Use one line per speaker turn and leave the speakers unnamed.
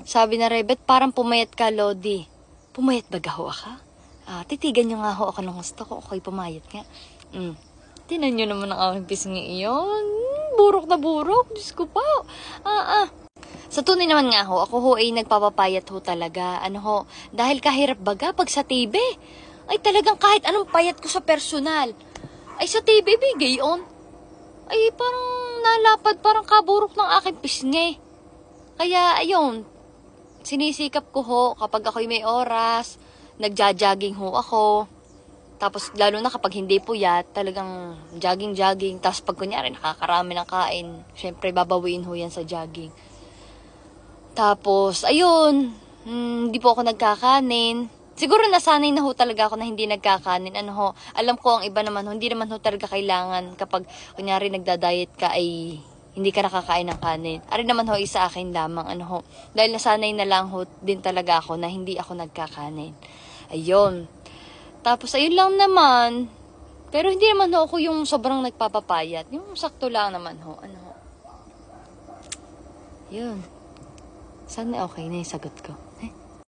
Sabi na Rebet, parang pumayat ka, Lodi. Pumayat ba gaho ka? Titigan nyo nga ho ako ng gusto ko. Ako'y pumayat nga. Tinan nyo naman ang aking pisngi iyon. Burok na burok. Diyos ko pa. Sa tunay naman nga ho, ako ho ay nagpapapayat ho talaga. Ano ho, dahil kahirap baga pag sa TV. Ay talagang kahit anong payat ko sa personal. Ay sa TV, bigay on. Ay parang nalapad, parang kaburok ng aking pisngi. Kaya ayun, sinisikap ko ho kapag ako'y may oras, nagja-jogging ho ako. Tapos lalo na kapag hindi puyat, talagang jogging. Tapos pag kunyari nakakarami ng kain, syempre babawiin ho yan sa jogging. Tapos ayun, hindi po ako nagkakanin. Siguro nasanay na ho talaga ako na hindi nagkakanin. Ano ho, alam ko ang iba naman ho, hindi naman ho talaga kailangan kapag kunyari nagda-diet ka ay hindi ka nakakain ng kanin. Ari naman ho, isa akin lamang. Ano ho, dahil nasanay na lang ho din talaga ako na hindi ako nagkakanin. Ayun. Tapos ayun lang naman. Pero hindi naman ho ako yung sobrang nagpapapayat. Yung sakto lang naman ho. Ano ho. Yun. Sana okay na yung sagot ko.